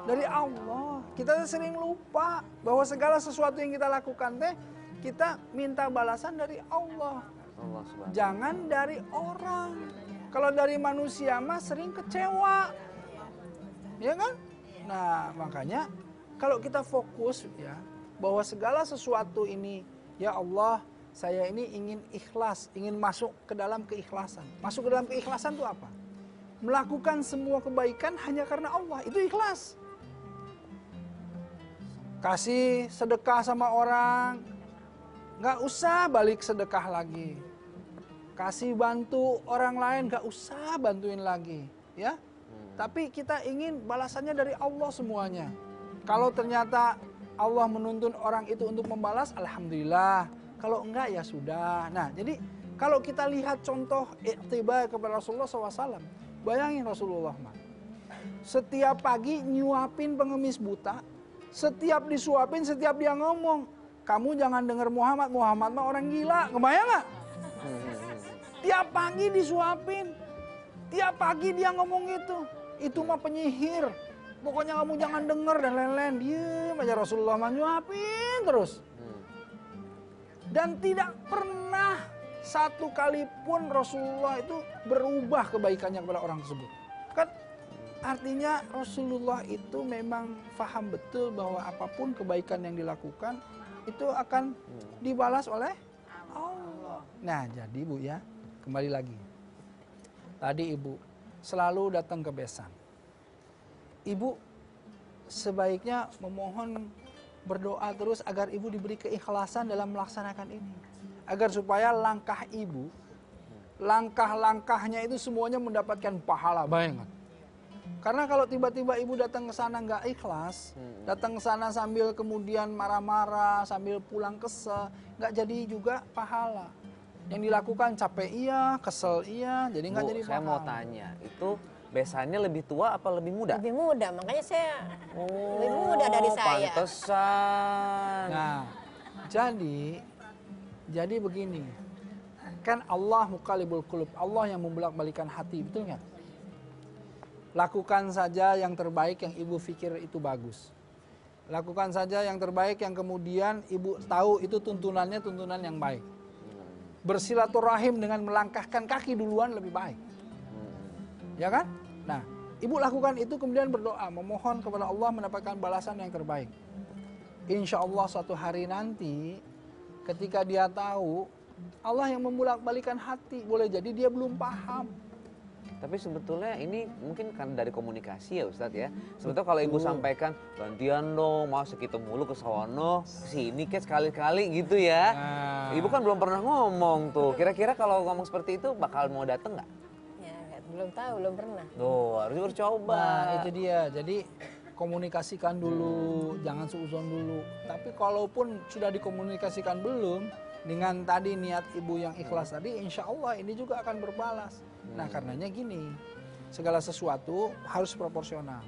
Dari Allah. Kita sering lupa bahwa segala sesuatu yang kita lakukan teh kita minta balasan dari Allah. Jangan dari orang. Kalau dari manusia mah sering kecewa. Ya kan? Nah, makanya kalau kita fokus ya bahwa segala sesuatu ini ya Allah, saya ini ingin ikhlas, ingin masuk ke dalam keikhlasan. Masuk ke dalam keikhlasan itu apa? Melakukan semua kebaikan hanya karena Allah, itu ikhlas. Kasih sedekah sama orang, nggak usah balik sedekah lagi. Kasih bantu orang lain, nggak usah bantuin lagi, ya. Tapi kita ingin balasannya dari Allah semuanya. Kalau ternyata Allah menuntun orang itu untuk membalas, alhamdulillah. Kalau enggak ya sudah. Nah, jadi kalau kita lihat contoh iktibar kepada Rasulullah SAW, bayangin Rasulullah setiap pagi nyuapin pengemis buta, setiap disuapin, setiap dia ngomong, kamu jangan dengar Muhammad mah orang gila, kebayang nggak? Tiap pagi disuapin, tiap pagi dia ngomong itu mah penyihir, pokoknya kamu jangan dengar dan lain-lain. Diem aja Rasulullah mah nyuapin terus. Dan tidak pernah satu kali pun Rasulullah itu berubah kebaikannya kepada orang tersebut. Kan artinya Rasulullah itu memang paham betul bahwa apapun kebaikan yang dilakukan itu akan dibalas oleh Allah. Nah jadi Bu ya, kembali lagi. Tadi Ibu selalu datang ke besan. Ibu sebaiknya memohon berdoa terus agar ibu diberi keikhlasan dalam melaksanakan ini. Agar supaya langkah ibu, langkah-langkahnya itu semuanya mendapatkan pahala. Bayangkan. Karena kalau tiba-tiba ibu datang ke sana nggak ikhlas, datang ke sana sambil kemudian marah-marah, sambil pulang kesel, nggak jadi juga pahala. Yang dilakukan capek iya, kesel iya, jadi nggak jadi pahala. Saya mau tanya, itu besannya lebih tua apa lebih muda? Lebih muda, makanya saya lebih muda dari saya. Pantesan. Nah, jadi begini. Kan Allah muqallibul qulub, Allah yang membolak-balikan hati, betul nggak? Lakukan saja yang terbaik yang ibu pikir itu bagus. Lakukan saja yang terbaik yang kemudian ibu tahu itu tuntunannya tuntunan yang baik. Bersilaturahim dengan melangkahkan kaki duluan lebih baik. Ya kan? Nah, ibu lakukan itu kemudian berdoa, memohon kepada Allah mendapatkan balasan yang terbaik. Insya Allah suatu hari nanti ketika dia tahu, Allah yang membolak-balikan hati. Boleh jadi dia belum paham. Tapi sebetulnya ini mungkin kan dari komunikasi ya Ustadz ya. Sebetulnya kalau ibu sampaikan, gantian dong, mau segitu mulu ke sono, sini kayak sekali-kali gitu ya. Ibu kan belum pernah ngomong tuh. Kira-kira kalau ngomong seperti itu bakal mau dateng nggak? Ya, belum tahu, belum pernah. Tuh, harus bercoba. Nah, itu dia. Jadi komunikasikan dulu, jangan seuzon dulu. Tapi kalaupun sudah dikomunikasikan belum, dengan tadi niat ibu yang ikhlas tadi, insya Allah ini juga akan berbalas. Nah karenanya gini, segala sesuatu harus proporsional.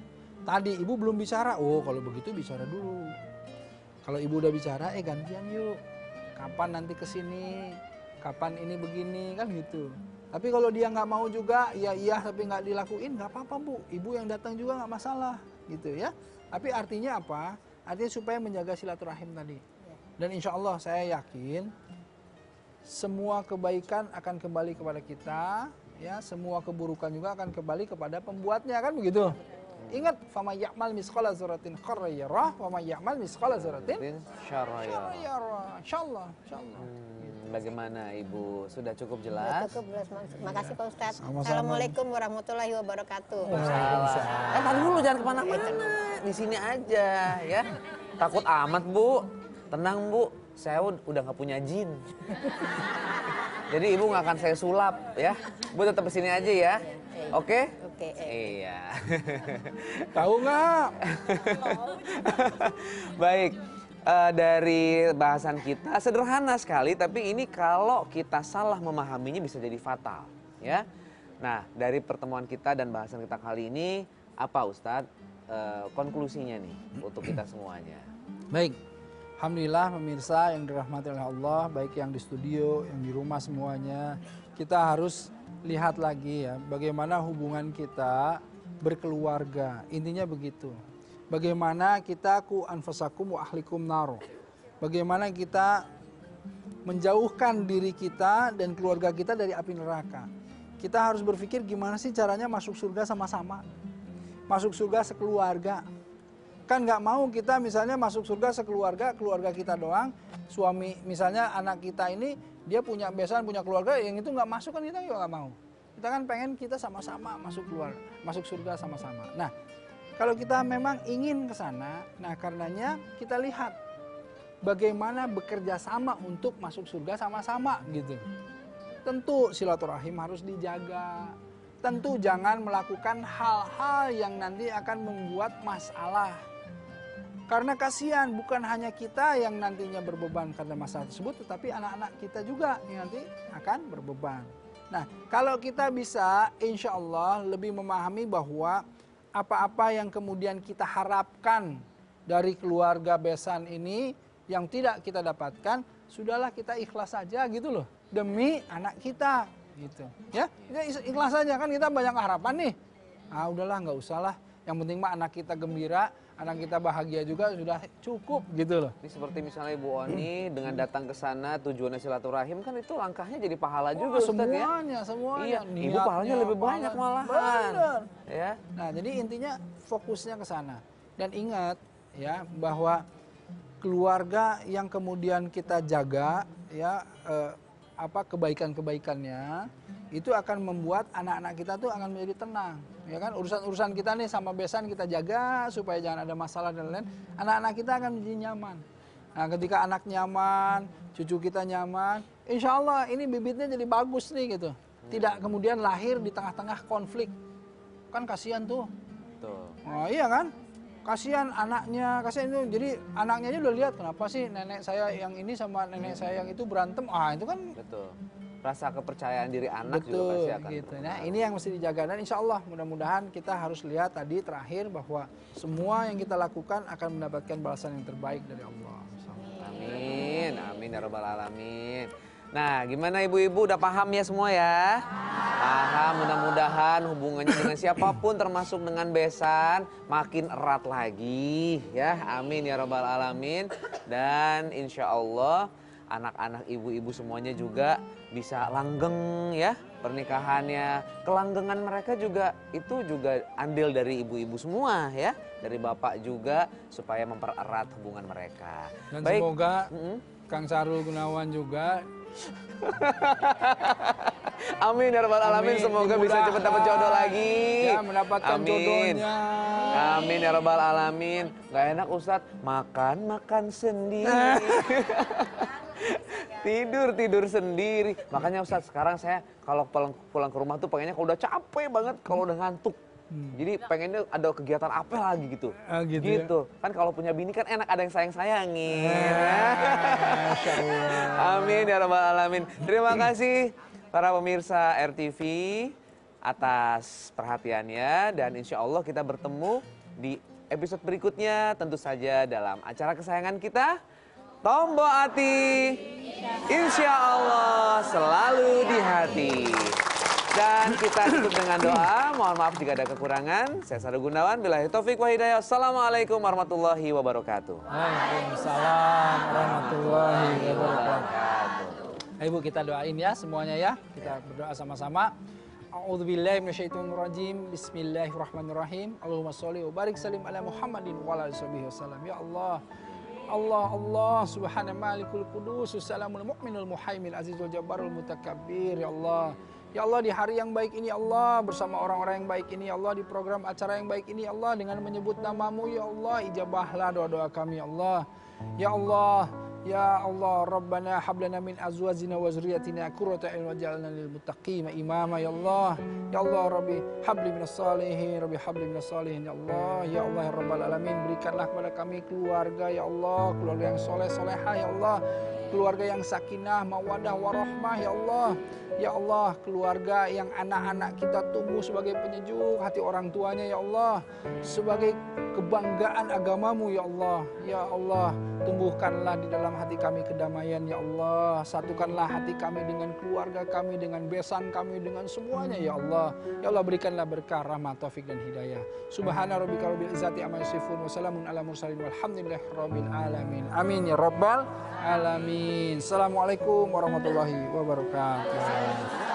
Tadi ibu belum bicara, oh kalau begitu bicara dulu. Kalau ibu udah bicara, gantian yuk. Kapan nanti kesini, kapan ini begini, kan gitu. Tapi kalau dia nggak mau juga, iya tapi nggak dilakuin, nggak apa-apa bu. Ibu yang datang juga nggak masalah, gitu ya. Tapi artinya apa? Artinya supaya menjaga silaturahim tadi. Dan insya Allah saya yakin semua kebaikan akan kembali kepada kita, ya, semua keburukan juga akan kembali kepada pembuatnya, kan begitu. Ingat, fama ya'mal misqala dzarratin khairan yarah, wa may ya'mal misqala dzarratin syarran yarah. Insyaallah, insyaallah. Bagaimana Ibu? Sudah cukup Sudah jelas? cukup jelas. Makasih Pak Ustadz. Sama-sama. Assalamualaikum warahmatullahi wabarakatuh. Tahan dulu, jangan kemana-mana. Di sini aja ya. Takut amat Bu. Tenang Bu, saya udah nggak punya jin. Jadi Ibu nggak akan saya sulap ya. Bu tetap di sini aja ya. Oke? Oke. Iya. Tahu nggak? Baik. Dari bahasan kita sederhana sekali, tapi ini kalau kita salah memahaminya bisa jadi fatal, ya. Nah, dari pertemuan kita dan bahasan kita kali ini, apa Ustadz konklusinya nih untuk kita semuanya? Baik, alhamdulillah pemirsa yang dirahmati oleh Allah, baik yang di studio, yang di rumah semuanya, kita harus lihat lagi ya, bagaimana hubungan kita berkeluarga. Intinya begitu. Bagaimana kita ku anfusakum wa ahlikum naro. Bagaimana kita menjauhkan diri kita dan keluarga kita dari api neraka. Kita harus berpikir gimana sih caranya masuk surga sama-sama. Masuk surga sekeluarga. Kan nggak mau kita misalnya masuk surga sekeluarga, keluarga kita doang. Suami misalnya anak kita ini dia punya besan, punya keluarga, yang itu nggak masuk kan kita juga nggak mau. Kita kan pengen kita sama-sama masuk surga sama-sama. Nah, kalau kita memang ingin ke sana, nah karenanya kita lihat bagaimana bekerja sama untuk masuk surga sama-sama gitu. Tentu silaturahim harus dijaga. Tentu jangan melakukan hal-hal yang nanti akan membuat masalah. Karena kasihan bukan hanya kita yang nantinya berbeban karena masalah tersebut, tetapi anak-anak kita juga yang nanti akan berbeban. Nah, kalau kita bisa insya Allah lebih memahami bahwa apa-apa yang kemudian kita harapkan dari keluarga besan ini yang tidak kita dapatkan, sudahlah kita ikhlas saja gitu loh, demi anak kita gitu. Ya, ikhlas saja, kan kita banyak harapan nih. Ah udahlah nggak usah lah, yang penting mah anak kita gembira, anak kita bahagia juga sudah cukup gitu loh. Ini seperti misalnya Ibu Oni dengan datang ke sana tujuannya silaturahim, kan itu langkahnya jadi pahala juga Ustadz semuanya, ya. Semuanya. Iya, Ibu pahalanya lebih banyak malahan. Benar. Ya. Nah, jadi intinya fokusnya ke sana. Dan ingat ya bahwa keluarga yang kemudian kita jaga ya kebaikan-kebaikannya itu akan membuat anak-anak kita tuh akan menjadi tenang. Ya kan, urusan-urusan kita nih sama besan kita jaga supaya jangan ada masalah dan lain-lain. Anak-anak kita akan menjadi nyaman. Nah, ketika anak nyaman, cucu kita nyaman, insya Allah ini bibitnya jadi bagus nih gitu. Tidak kemudian lahir di tengah-tengah konflik. Kan kasihan tuh. Betul. Oh iya kan? Kasihan anaknya, kasihan itu. Jadi anaknya aja udah lihat kenapa sih nenek saya yang ini sama nenek saya yang itu berantem. Ah, itu kan betul. Rasa kepercayaan diri anak betul, juga pasti akan gitu. Nah, ini yang mesti dijaga dan insya Allah mudah-mudahan kita harus lihat tadi terakhir bahwa semua yang kita lakukan akan mendapatkan balasan yang terbaik dari Allah. Amin, amin ya rabbal alamin. Nah, gimana ibu-ibu, udah paham ya semua ya? Paham, mudah-mudahan hubungannya dengan siapapun termasuk dengan besan makin erat lagi ya. Amin ya rabbal alamin. Dan insya Allah anak-anak ibu-ibu semuanya juga bisa langgeng ya pernikahannya. Kelanggengan mereka juga itu juga andil dari ibu-ibu semua ya. Dari bapak juga supaya mempererat hubungan mereka. Dan semoga Kang Sarul Gunawan juga amin ya rabbal alamin. Semoga bisa cepat dapat jodoh lagi. Ya, mendapatkan jodohnya. Amin ya rabbal alamin. Gak enak Ustadz makan sendiri. Tidur sendiri. Makanya Ustadz sekarang saya kalau pulang ke rumah tuh pengennya kalau udah capek banget, kalau udah ngantuk. Jadi pengennya ada kegiatan apa lagi gitu. Gitu. Ya? Kan kalau punya bini kan enak ada yang sayang-sayangin. Amin ya rabbal alamin. Terima kasih para pemirsa RTV atas perhatiannya dan insya Allah kita bertemu di episode berikutnya tentu saja dalam acara kesayangan kita Tombo Ati. Insya Allah selalu di hati. Dan kita tutup dengan doa. Mohon maaf jika ada kekurangan. Saya Sarul Gunawan. Billahi taufik wa hidayah. Assalamualaikum warahmatullahi wabarakatuh. Waalaikumsalam warahmatullahi wabarakatuh. Ibu kita doain ya semuanya ya. Kita berdoa sama-sama. A'udzubillahi minasyaitonirrajim. Bismillahirrahmanirrahim. Allahumma sholli wa barik salim ala Muhammadin wa ala alihi wasallam. Ya Allah. Allah subhana malikul qudus salamul mu'minul muhaimin azizul jabbarul mutakabbir. Ya Allah. Ya Allah di hari yang baik ini Allah bersama orang-orang yang baik ini Allah di program acara yang baik ini Allah dengan menyebut namamu ya Allah ijabahlah doa-doa kami ya Allah. Ya Allah, ya Allah Rabbana hablana min azwajina wa zurriyyatina qurrata a'yun waj'alna lil muttaqina imama ya Allah. Ya Allah Rabbi habli minas salihin, Rabbi habli minas salihin ya Allah. Ya Allah ya Rabbal alamin berikanlah kepada kami keluarga ya Allah, keluarga yang soleh solehah ya Allah. Keluarga yang sakinah, mawadah, warahmah ya Allah. Ya Allah, keluarga yang anak-anak kita tumbuh sebagai penyejuk hati orang tuanya ya Allah. Sebagai kebanggaan agamamu ya Allah. Ya Allah, tumbuhkanlah di dalam hati kami kedamaian ya Allah. Satukanlah hati kami dengan keluarga kami, dengan besan kami, dengan semuanya ya Allah. Ya Allah berikanlah berkah, rahmat, taufik dan hidayah. Subhana rabbika rabbil izzati amma yasifun wa salamun ala mursalin walhamdulillahi rabbil alamin. Amin ya rabbal alamin. Assalamualaikum warahmatullahi wabarakatuh.